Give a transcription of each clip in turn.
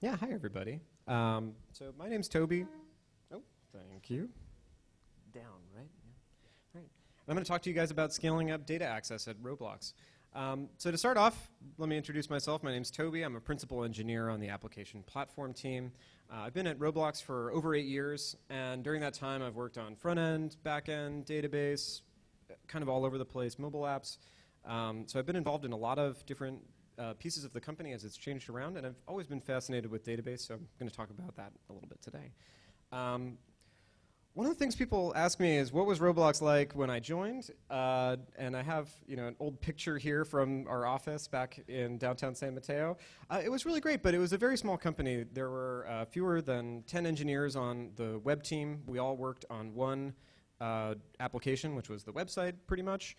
Yeah, hi everybody. So my name's Toby. Oh, thank you. Down, right? Yeah. Right. I'm going to talk to you guys about scaling up data access at Roblox. So to start off, let me introduce myself. My name's Toby. I'm a principal engineer on the application platform team. I've been at Roblox for over 8 years, and during that time I've worked on front-end, back-end, database, kind of all over the place, mobile apps. So I've been involved in a lot of different pieces of the company as it's changed around, and I've always been fascinated with database, so I'm going to talk about that a little bit today. One of the things people ask me is, what was Roblox like when I joined? And I have an old picture here from our office back in downtown San Mateo. It was really great, but it was a very small company. There were fewer than 10 engineers on the web team. We all worked on one application, which was the website, pretty much.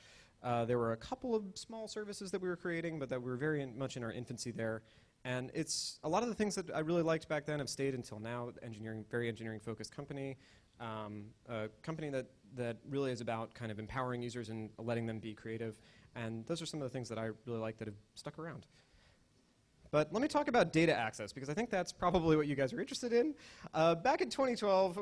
There were a couple of small services that we were creating, but that we were very much in our infancy there. And it's a lot of the things that I really liked back then have stayed until now. Very engineering-focused company. A company that really is about kind of empowering users and letting them be creative. And those are some of the things that I really like that have stuck around. But let me talk about data access, because I think that's probably what you guys are interested in. Back in 2012,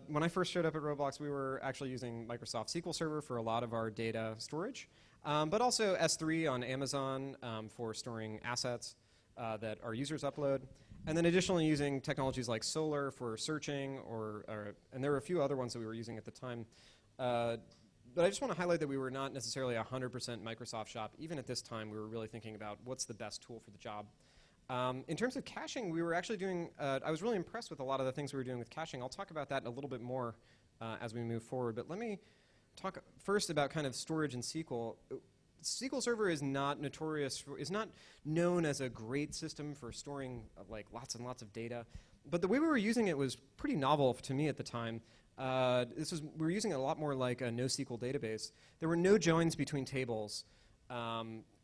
when I first showed up at Roblox, we were actually using Microsoft SQL Server for a lot of our data storage, but also S3 on Amazon for storing assets that our users upload. And then additionally using technologies like Solr for searching, and there were a few other ones that we were using at the time. But I just want to highlight that we were not necessarily 100% Microsoft shop. Even at this time, we were really thinking about what's the best tool for the job. In terms of caching, we were actually doing, I was really impressed with a lot of the things we were doing with caching. I'll talk about that a little bit more as we move forward. But let me talk first about kind of storage in SQL. SQL Server is not known as a great system for storing like lots and lots of data. But the way we were using it was pretty novel to me at the time. We were using it a lot more like a NoSQL database. There were no joins between tables.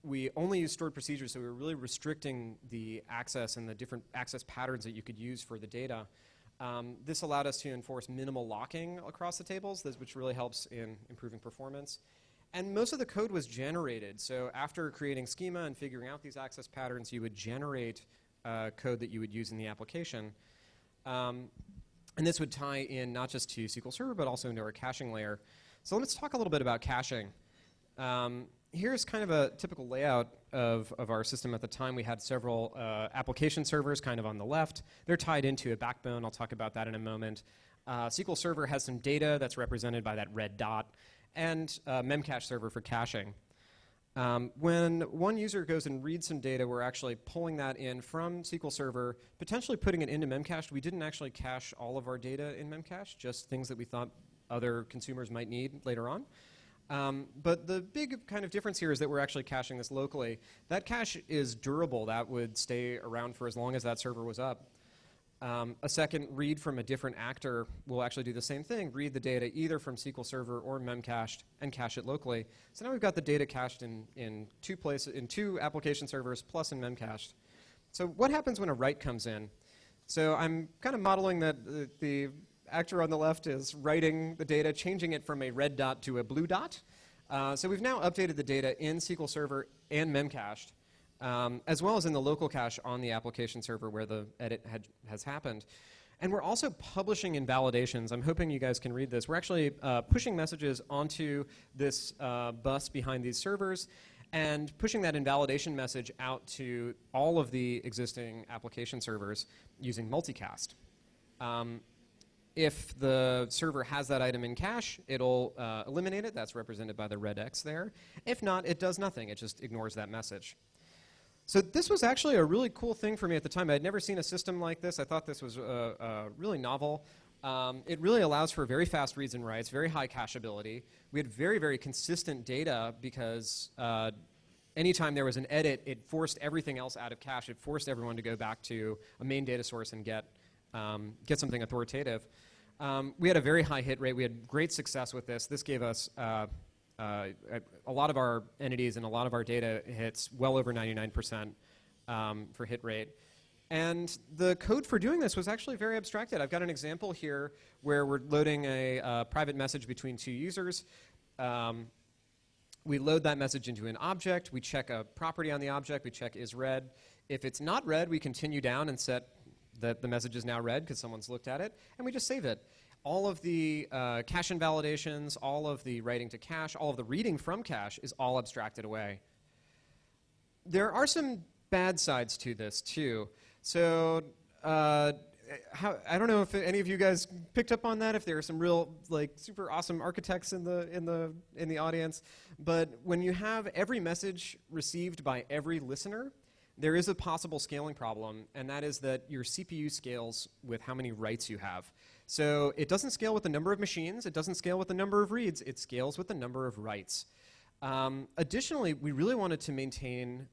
We only used stored procedures, so we were really restricting the access and the different access patterns that you could use for the data. This allowed us to enforce minimal locking across the tables, which really helps in improving performance. And most of the code was generated. So after creating schema and figuring out these access patterns, you would generate code that you would use in the application. And this would tie in not just to SQL Server, but also into our caching layer. So let's talk a little bit about caching. Here's kind of a typical layout of our system at the time. We had several application servers kind of on the left. They're tied into a backbone. I'll talk about that in a moment. SQL Server has some data that's represented by that red dot, and Memcache server for caching. When one user goes and reads some data, we're actually pulling that in from SQL Server, potentially putting it into Memcache. We didn't actually cache all of our data in Memcache, just things that we thought other consumers might need later on. But the big kind of difference here is that we're actually caching this locally. That cache is durable. That would stay around for as long as that server was up. A second read from a different actor will actually do the same thing, read the data either from SQL Server or Memcached and cache it locally. So now we've got the data cached in two application servers plus in Memcached. So what happens when a write comes in? So I'm kind of modeling that the actor on the left is writing the data, changing it from a red dot to a blue dot. So we've now updated the data in SQL Server and Memcached. As well as in the local cache on the application server where the edit has happened. And we're also publishing invalidations. I'm hoping you guys can read this. We're actually pushing messages onto this bus behind these servers and pushing that invalidation message out to all of the existing application servers using multicast. If the server has that item in cache, it'll eliminate it. That's represented by the red X there. If not, it does nothing. It just ignores that message. So this was actually a really cool thing for me at the time. I had never seen a system like this. I thought this was really novel. It really allows for very fast reads and writes, very high cacheability. We had very, very consistent data because anytime there was an edit, it forced everything else out of cache. It forced everyone to go back to a main data source and get something authoritative. We had a very high hit rate. We had great success with this. This gave us a lot of our entities and a lot of our data hits well over 99% for hit rate. And the code for doing this was actually very abstracted. I've got an example here where we're loading a private message between two users. We load that message into an object. We check a property on the object. We check is read. If it's not read, we continue down and set that the message is now read because someone's looked at it, and we just save it. All of the cache invalidations, all of the writing to cache, all of the reading from cache is all abstracted away. There are some bad sides to this too. So I don't know if any of you guys picked up on that, if there are some real like super awesome architects in the audience, but when you have every message received by every listener, there is a possible scaling problem, and that is that your CPU scales with how many writes you have. So it doesn't scale with the number of machines, it doesn't scale with the number of reads, it scales with the number of writes. Additionally, we really wanted to maintain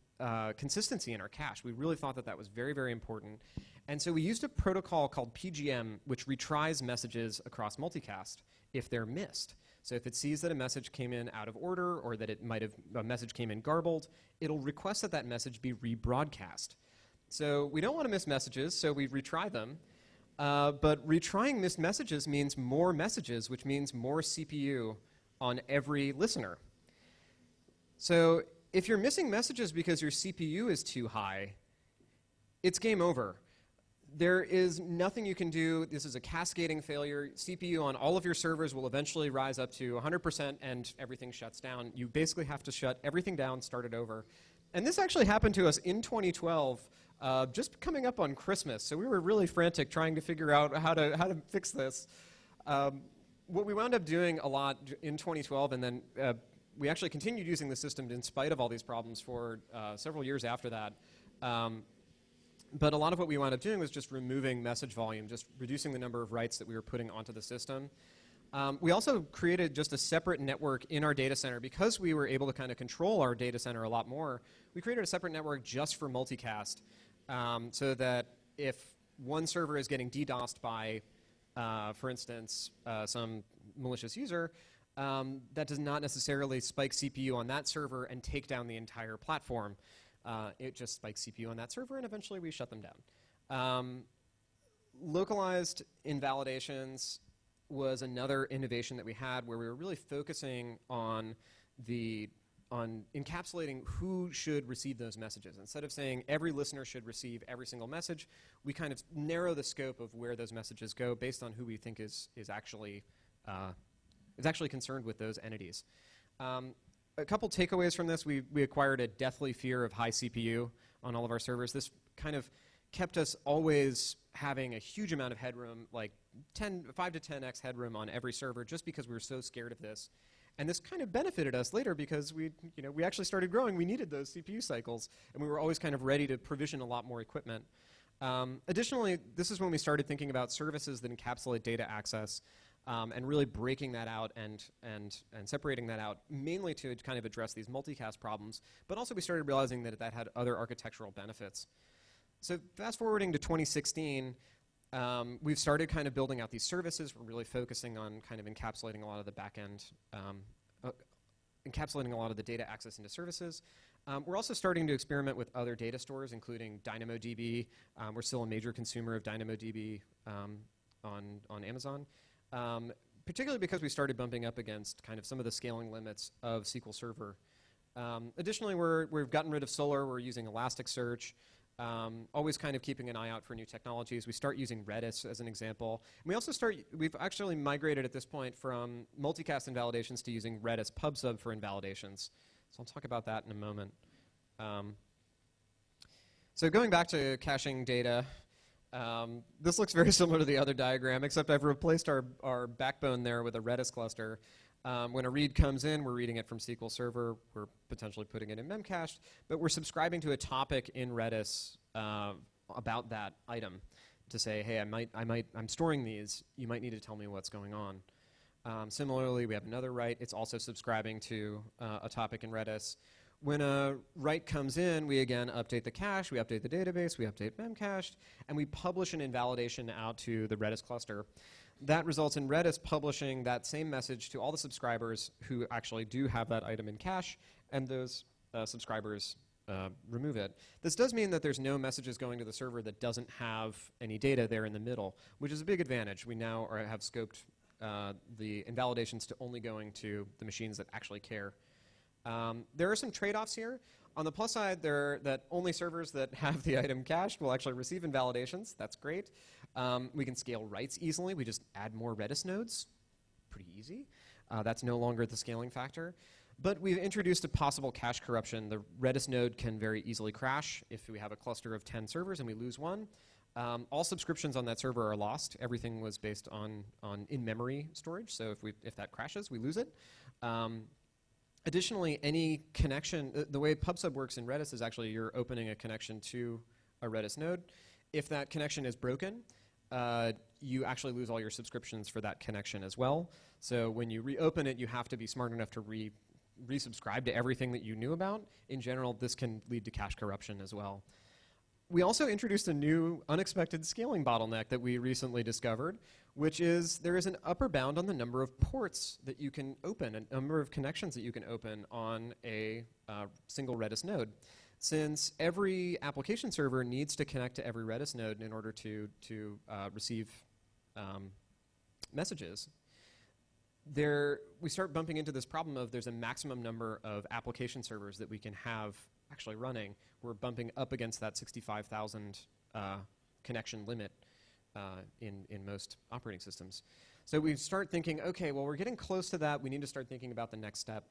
consistency in our cache. We really thought that that was very, very important. And so we used a protocol called PGM, which retries messages across multicast if they're missed. So if it sees that a message came in out of order or that a message came in garbled, it'll request that that message be rebroadcast. So we don't want to miss messages, so we retry them. But retrying missed messages means more messages, which means more CPU on every listener. So if you're missing messages because your CPU is too high, it's game over. There is nothing you can do. This is a cascading failure. CPU on all of your servers will eventually rise up to 100% and everything shuts down. You basically have to shut everything down, start it over. And this actually happened to us in 2012, just coming up on Christmas. So we were really frantic trying to figure out how to fix this. What we wound up doing a lot in 2012, and then we actually continued using the system in spite of all these problems for several years after that. But a lot of what we wound up doing was just removing message volume, just reducing the number of writes that we were putting onto the system. We also created just a separate network in our data center. Because we were able to kind of control our data center a lot more, we created a separate network just for multicast so that if one server is getting DDoSed by, for instance, some malicious user, that does not necessarily spike CPU on that server and take down the entire platform. It just spikes CPU on that server, and eventually we shut them down. Localized invalidations was another innovation that we had where we were really focusing on encapsulating who should receive those messages. Instead of saying every listener should receive every single message, we kind of narrow the scope of where those messages go based on who we think is actually concerned with those entities. A couple takeaways from this: we acquired a deathly fear of high CPU on all of our servers. This kind of kept us always having a huge amount of headroom, like 5 to 10x headroom on every server, just because we were so scared of this. And this kind of benefited us later because we actually started growing. We needed those CPU cycles, and we were always kind of ready to provision a lot more equipment. Additionally, this is when we started thinking about services that encapsulate data access. And really breaking that out and separating that out, mainly to kind of address these multicast problems, but also we started realizing that that had other architectural benefits. So fast forwarding to 2016, we've started kind of building out these services. We're really focusing on kind of encapsulating a lot of the back-end, encapsulating a lot of the data access into services. We're also starting to experiment with other data stores, including DynamoDB. We're still a major consumer of DynamoDB on Amazon. Particularly because we started bumping up against kind of some of the scaling limits of SQL Server. Additionally, we've gotten rid of Solr. We're using Elasticsearch, always kind of keeping an eye out for new technologies. We start using Redis as an example. And we've actually migrated at this point from multicast invalidations to using Redis PubSub for invalidations. So I'll talk about that in a moment. So going back to caching data, this looks very similar to the other diagram, except I've replaced our backbone there with a Redis cluster. When a read comes in, we're reading it from SQL Server. We're potentially putting it in memcached, but we're subscribing to a topic in Redis about that item to say, hey, I'm storing these. You might need to tell me what's going on. Similarly, we have another write. It's also subscribing to a topic in Redis. When a write comes in, we again update the cache, we update the database, we update memcached, and we publish an invalidation out to the Redis cluster. That results in Redis publishing that same message to all the subscribers who actually do have that item in cache, and those subscribers remove it. This does mean that there's no messages going to the server that doesn't have any data there in the middle, which is a big advantage. We now have scoped the invalidations to only going to the machines that actually care. There are some trade-offs here. On the plus side, that only servers that have the item cached will actually receive invalidations. That's great. We can scale writes easily. We just add more Redis nodes. Pretty easy. That's no longer the scaling factor. But we've introduced a possible cache corruption. The Redis node can very easily crash if we have a cluster of 10 servers and we lose one. All subscriptions on that server are lost. Everything was based on in-memory storage, so if that crashes, we lose it. Additionally, any connection, the way PubSub works in Redis is actually you're opening a connection to a Redis node. If that connection is broken, you actually lose all your subscriptions for that connection as well. So when you reopen it, you have to be smart enough to resubscribe to everything that you knew about. In general, this can lead to cache corruption as well. We also introduced a new unexpected scaling bottleneck that we recently discovered, which is there is an upper bound on the number of ports that you can open, a number of connections that you can open on a single Redis node. Since every application server needs to connect to every Redis node in order to receive messages, we start bumping into this problem of there's a maximum number of application servers that we can have actually running. We're bumping up against that 65,000 connection limit in most operating systems. So we start thinking, okay, well, we're getting close to that. We need to start thinking about the next step.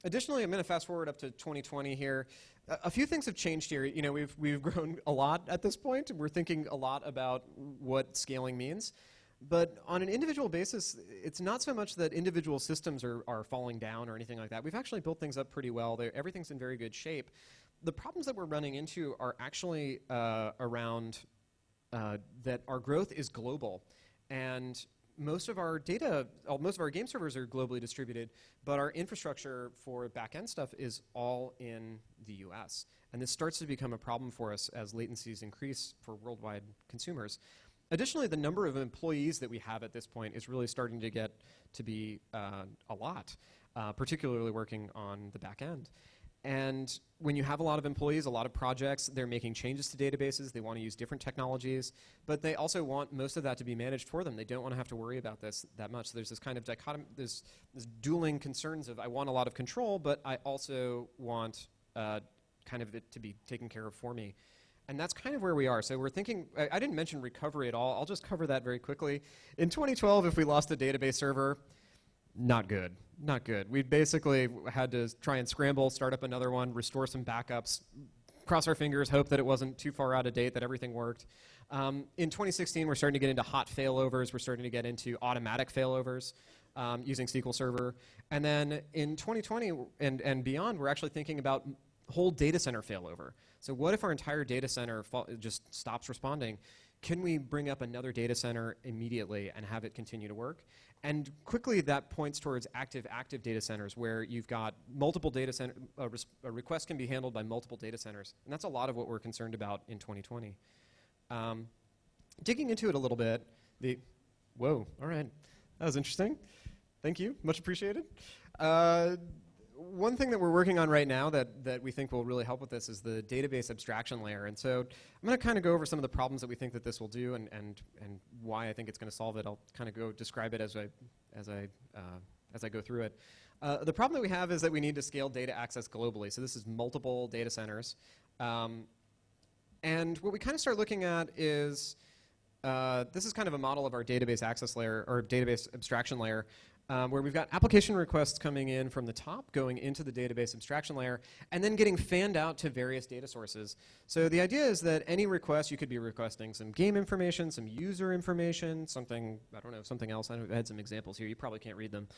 Additionally, I'm going to fast forward up to 2020 here. A few things have changed here. You know, we've grown a lot at this point. We're thinking a lot about what scaling means. But on an individual basis, it's not so much that individual systems are falling down or anything like that. We've actually built things up pretty well. Everything's in very good shape. The problems that we're running into are actually around that our growth is global. And most of our game servers are globally distributed, but our infrastructure for back-end stuff is all in the US. And this starts to become a problem for us as latencies increase for worldwide consumers. Additionally, the number of employees that we have at this point is really starting to get to be a lot, particularly working on the back end. And when you have a lot of employees, a lot of projects, they're making changes to databases. They want to use different technologies, but they also want most of that to be managed for them. They don't want to have to worry about this that much. So there's this kind of dichotomy, this dueling concerns of I want a lot of control, but I also want kind of it to be taken care of for me. And that's kind of where we are. So we're thinking, I didn't mention recovery at all. I'll just cover that very quickly. In 2012, if we lost a database server, not good. Not good. We basically had to try and scramble, start up another one, restore some backups, cross our fingers, hope that it wasn't too far out of date, that everything worked. In 2016, we're starting to get into hot failovers. We're starting to get into automatic failovers using SQL Server. And then in 2020 and beyond, we're actually thinking about whole data center failover. So what if our entire data center just stops responding? Can we bring up another data center immediately and have it continue to work? And quickly that points towards active data centers where you've got multiple data center, a request can be handled by multiple data centers. And that's a lot of what we're concerned about in 2020. Digging into it a little bit, whoa, all right. That was interesting. Thank you, much appreciated. One thing that we're working on right now that we think will really help with this is the database abstraction layer. And so I'm going to kind of go over some of the problems that we think that this will do and why I think it's going to solve it. I'll kind of go describe it as I go through it. The problem that we have is that we need to scale data access globally. So this is multiple data centers. And what we kind of start looking at is this is kind of a model of our database access layer or database abstraction layer. Where we've got application requests coming in from the top, going into the database abstraction layer, and then getting fanned out to various data sources. So the idea is that any request, you could be requesting some game information, some user information, something, I don't know, something else. I had some examples here. You probably can't read them.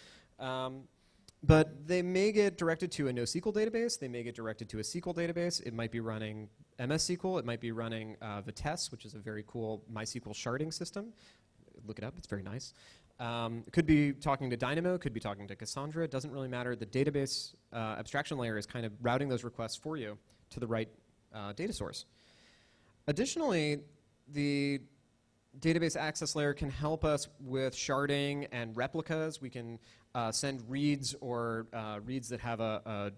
But they may get directed to a NoSQL database. They may get directed to a SQL database. It might be running MS SQL. It might be running Vitesse, which is a very cool MySQL sharding system. Look it up. It's very nice. Could be talking to Dynamo, could be talking to Cassandra, it doesn't really matter. The database abstraction layer is kind of routing those requests for you to the right data source. Additionally, the database access layer can help us with sharding and replicas. We can send reads or reads that have a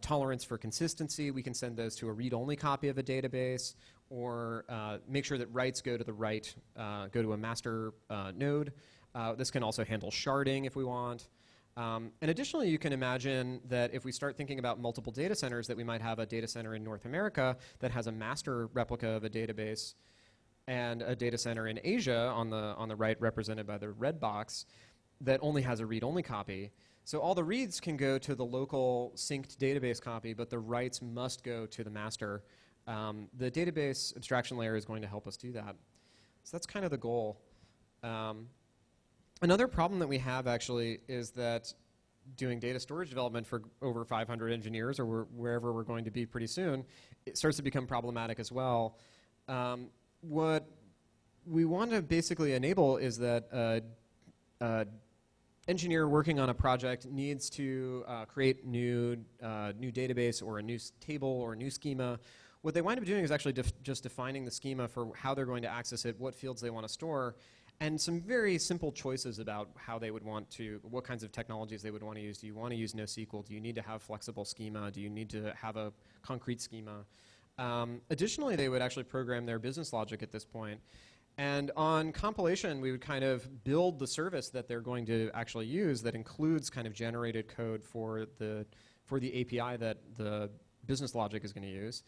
tolerance for consistency. We can send those to a read-only copy of a database or make sure that writes go to the right, go to a master node. This can also handle sharding if we want. And additionally, you can imagine that if we start thinking about multiple data centers, that we might have a data center in North America that has a master replica of a database, and a data center in Asia on the right, represented by the red box, that only has a read-only copy. So all the reads can go to the local synced database copy, but the writes must go to the master. The database abstraction layer is going to help us do that. So that's kind of the goal. Another problem that we have actually is that doing data storage development for over 500 engineers, or wherever we're going to be pretty soon, it starts to become problematic as well. What we want to basically enable is that engineer working on a project needs to create new database or a new table or a new schema. What they wind up doing is actually just defining the schema for how they're going to access it, what fields they want to store, and some very simple choices about how they would want to, what kinds of technologies they would want to use. Do you want to use NoSQL? Do you need to have flexible schema? Do you need to have a concrete schema? Additionally, they would actually program their business logic at this point. And on compilation, we would kind of build the service that they're going to actually use that includes kind of generated code for the API that the business logic is going to use.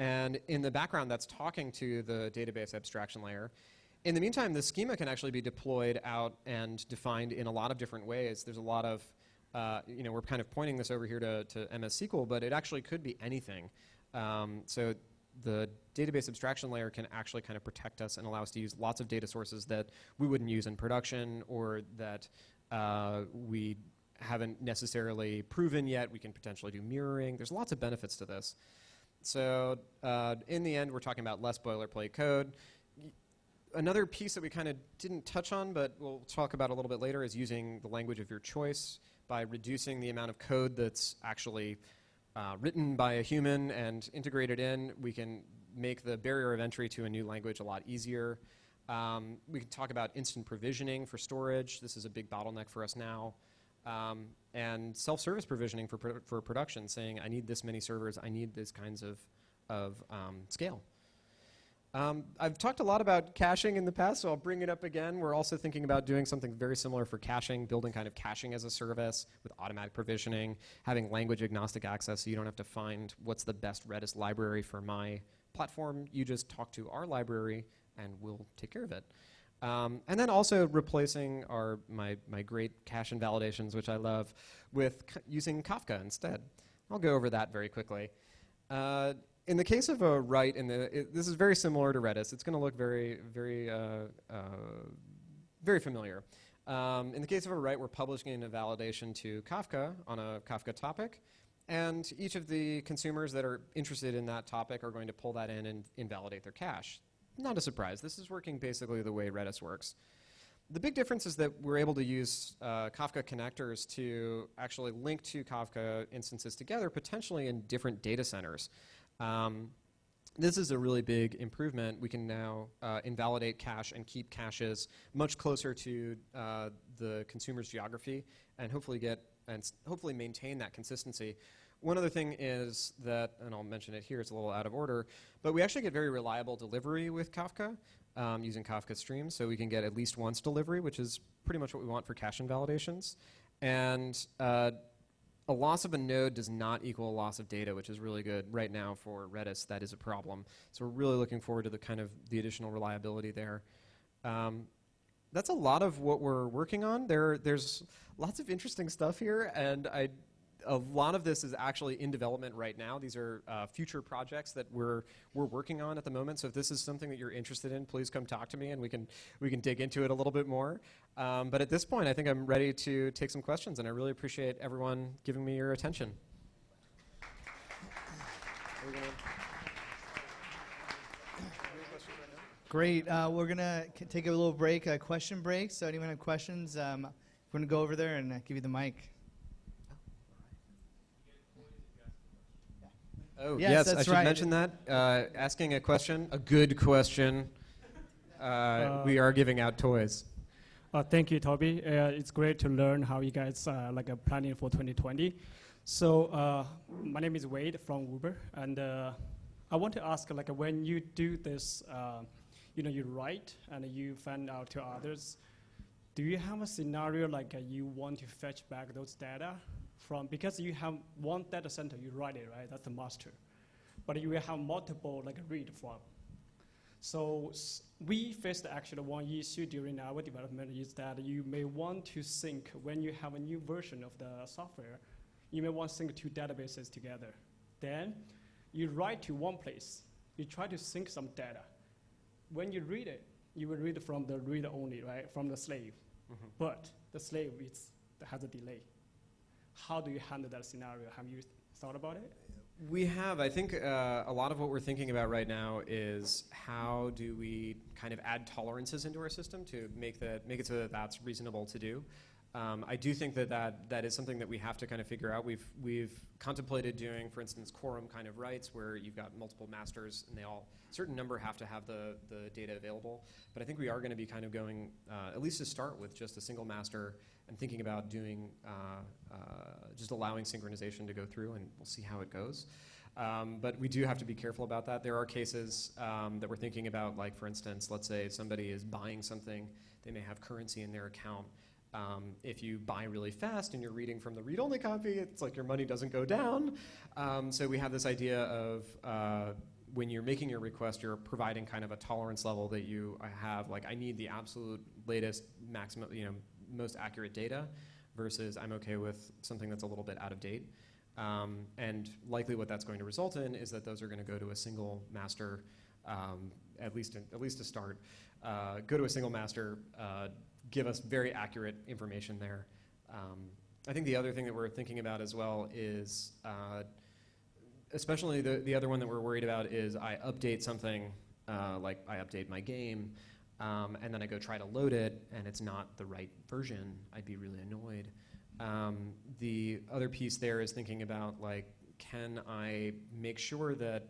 And in the background, that's talking to the database abstraction layer. In the meantime, the schema can actually be deployed out and defined in a lot of different ways. There's a lot of, we're kind of pointing this over here to MS SQL, but it actually could be anything. So the database abstraction layer can actually kind of protect us and allow us to use lots of data sources that we wouldn't use in production, or that we haven't necessarily proven yet. We can potentially do mirroring. There's lots of benefits to this. So in the end, we're talking about less boilerplate code. Another piece that we kind of didn't touch on, but we'll talk about a little bit later, is using the language of your choice by reducing the amount of code that's actually written by a human and integrated in. We can make the barrier of entry to a new language a lot easier. We can talk about instant provisioning for storage. This is a big bottleneck for us now. And self-service provisioning for production, saying I need this many servers, I need these kinds of scale. I've talked a lot about caching in the past, so I'll bring it up again. We're also thinking about doing something very similar for caching, building kind of caching as a service with automatic provisioning, having language agnostic access so you don't have to find what's the best Redis library for my platform. You just talk to our library and we'll take care of it. And then also replacing my great cache invalidations, which I love, with using Kafka instead. I'll go over that very quickly. In the case of a write, this is very similar to Redis. It's going to look very, very, very familiar. In the case of a write, we're publishing a validation to Kafka on a Kafka topic, and each of the consumers that are interested in that topic are going to pull that in and invalidate their cache. Not a surprise. This is working basically the way Redis works. The big difference is that we're able to use Kafka connectors to actually link two Kafka instances together, potentially in different data centers. This is a really big improvement. We can now invalidate cache and keep caches much closer to the consumer's geography, and hopefully maintain that consistency. One other thing is that, and I'll mention it here, it's a little out of order, but we actually get very reliable delivery with Kafka using Kafka Stream, so we can get at least once delivery, which is pretty much what we want for cache invalidations. And a loss of a node does not equal a loss of data, which is really good. Right now for Redis, that is a problem. So we're really looking forward to the additional reliability there. That's a lot of what we're working on. There's lots of interesting stuff here, and a lot of this is actually in development right now. These are future projects that we're working on at the moment. So if this is something that you're interested in, please come talk to me, and we can dig into it a little bit more. But at this point, I think I'm ready to take some questions, and I really appreciate everyone giving me your attention. Great. We're going to take a little break, a question break. So anyone have questions? We're going to go over there and give you the mic. Oh, yes, I should mention that. Asking a question, a good question. We are giving out toys. Thank you, Toby. It's great to learn how you guys are planning for 2020. So my name is Wade from Uber, and I want to ask, when you do this, you write and you fan out to others, do you have a scenario like you want to fetch back those data from, because you have one data center, you write it, right? That's the master. But you will have multiple like read from. So we faced actually one issue during our development is that you may want to sync, when you have a new version of the software, you may want to sync two databases together. Then you write to one place. You try to sync some data. When you read it, you will read from the reader only, right, from the slave. Mm-hmm. But the slave has a delay. How do you handle that scenario? Have you thought about it? We have. I think a lot of what we're thinking about right now is how do we kind of add tolerances into our system to make it so that that's reasonable to do. I do think that is something that we have to kind of figure out. We've contemplated doing, for instance, quorum kind of rights where you've got multiple masters and a certain number have to have the data available. But I think we are going to be kind of going, at least to start with, just a single master and thinking about doing, just allowing synchronization to go through, and we'll see how it goes. But we do have to be careful about that. There are cases that we're thinking about, like for instance, let's say somebody is buying something, they may have currency in their account. If you buy really fast and you're reading from the read-only copy, it's like your money doesn't go down. So we have this idea of when you're making your request, you're providing kind of a tolerance level that you have, like I need the absolute latest, maximum, most accurate data, versus I'm okay with something that's a little bit out of date. And likely what that's going to result in is that those are going to go to a single master, at least to start. Go to a single master, give us very accurate information there. I think the other thing that we're thinking about as well is, especially the other one that we're worried about is I update something, like I update my game, and then I go try to load it, and it's not the right version. I'd be really annoyed. The other piece there is thinking about, like, can I make sure that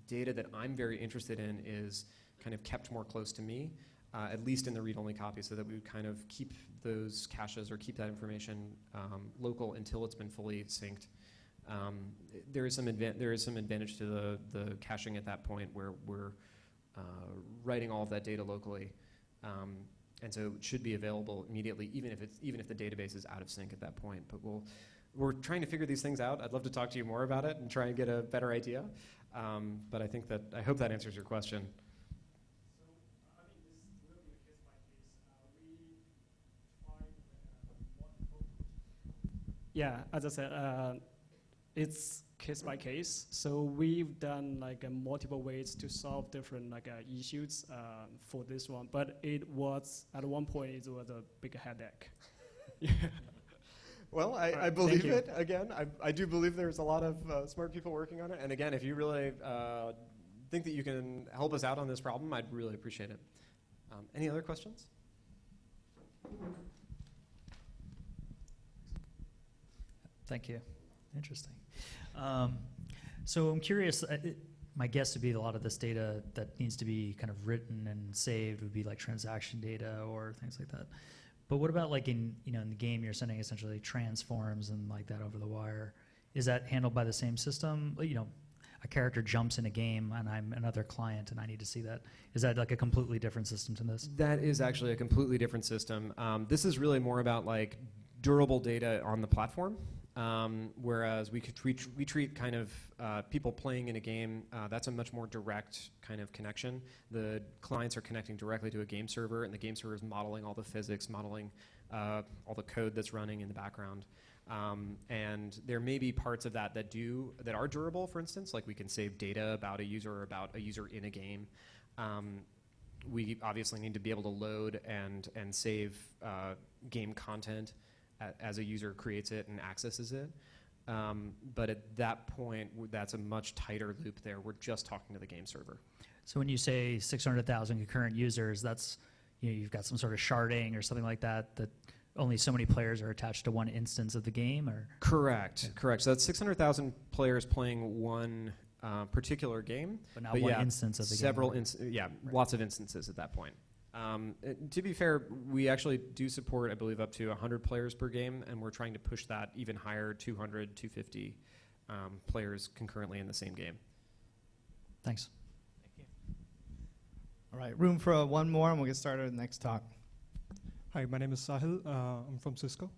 data that I'm very interested in is kind of kept more close to me, at least in the read-only copy, so that we kind of keep those caches or keep that information local until it's been fully synced. There is some advantage to the caching at that point, where we're writing all of that data locally, and so it should be available immediately, even if the database is out of sync at that point. But we're trying to figure these things out. I'd love to talk to you more about it and try and get a better idea. But I hope that answers your question. Yeah, as I said, it's case by case. So we've done like multiple ways to solve different issues for this one. But it was at one point it was a big headache. Yeah. Well, I believe it. Again, I do believe there's a lot of smart people working on it. And again, if you really think that you can help us out on this problem, I'd really appreciate it. Any other questions? Thank you. Interesting. So I'm curious, my guess would be a lot of this data that needs to be kind of written and saved would be like transaction data or things like that. But what about like in the game you're sending essentially transforms and like that over the wire? Is that handled by the same system? A character jumps in a game and I'm another client and I need to see that. Is that like a completely different system to this? That is actually a completely different system. This is really more about like durable data on the platform. Whereas we treat kind of people playing in a game, that's a much more direct kind of connection. The clients are connecting directly to a game server, and the game server is modeling all the physics, modeling all the code that's running in the background. And there may be parts of that that are durable, for instance, like we can save data about a user or about a user in a game. We obviously need to be able to load and save game content as a user creates it and accesses it. But at that point, that's a much tighter loop there. We're just talking to the game server. So when you say 600,000 concurrent users, that's you've got some sort of sharding or something like that only so many players are attached to one instance of the game, or? Correct, yeah. Correct. So that's 600,000 players playing one particular game. But not one instance of the game. Right. Lots of instances at that point. To be fair, we actually do support, I believe, up to 100 players per game, and we're trying to push that even higher, 200, 250 players concurrently in the same game. Thanks. All right, room for one more, and we'll get started with the next talk. Hi, my name is Sahil. I'm from Cisco.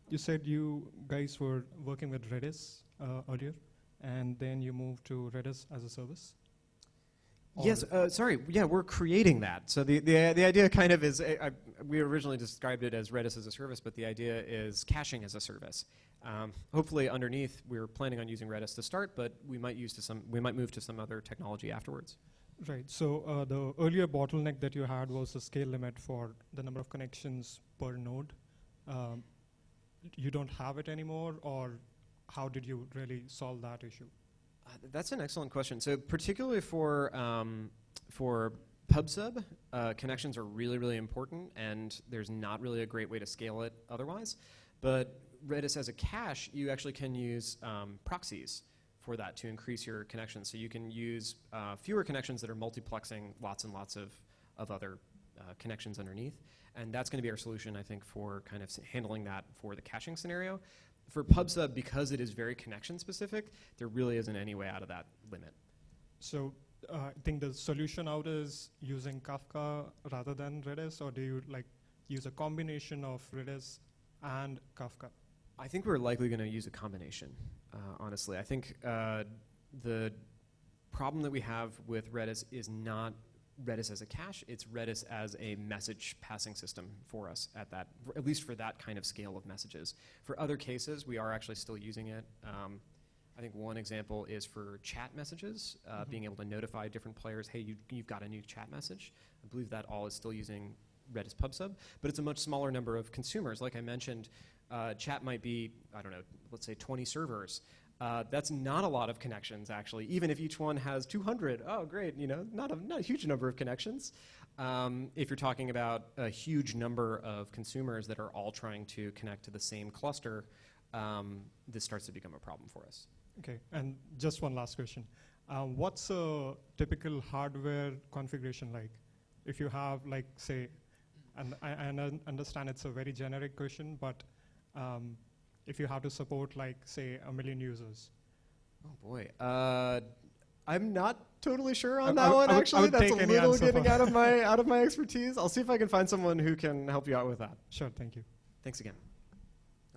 You said you guys were working with Redis earlier, and then you moved to Redis as a service? Yes, sorry. Yeah, we're creating that. So the idea kind of is, we originally described it as Redis as a service, but the idea is caching as a service. Hopefully underneath, we're planning on using Redis to start, but we might move to some other technology afterwards. Right. So the earlier bottleneck that you had was the scale limit for the number of connections per node. You don't have it anymore, or how did you really solve that issue? That's an excellent question. So particularly for PubSub, connections are really, really important, and there's not really a great way to scale it otherwise. But Redis as a cache, you actually can use proxies for that to increase your connections. So you can use fewer connections that are multiplexing lots and lots of other connections underneath. And that's going to be our solution, I think, for kind of handling that for the caching scenario. For PubSub, because it is very connection specific, there really isn't any way out of that limit. So I think the solution out is using Kafka rather than Redis, or do you use a combination of Redis and Kafka? I think we're likely going to use a combination, honestly. I think the problem that we have with Redis is not Redis as a cache, it's Redis as a message passing system for us at least for that kind of scale of messages. For other cases, we are actually still using it. I think one example is for chat messages, being able to notify different players, hey, you've got a new chat message. I believe that all is still using Redis PubSub, but it's a much smaller number of consumers. Like I mentioned, chat might be, I don't know, let's say 20 servers. That's not a lot of connections, actually. Even if each one has 200, oh, great, not a huge number of connections. If you're talking about a huge number of consumers that are all trying to connect to the same cluster, this starts to become a problem for us. Okay, and just one last question. What's a typical hardware configuration like? If you have, say, and I understand it's a very generic question, but if you have to support, say, 1 million users? Oh boy, I'm not totally sure on that one. Actually, that's a little getting out of my expertise. I'll see if I can find someone who can help you out with that. Sure, thank you. Thanks again.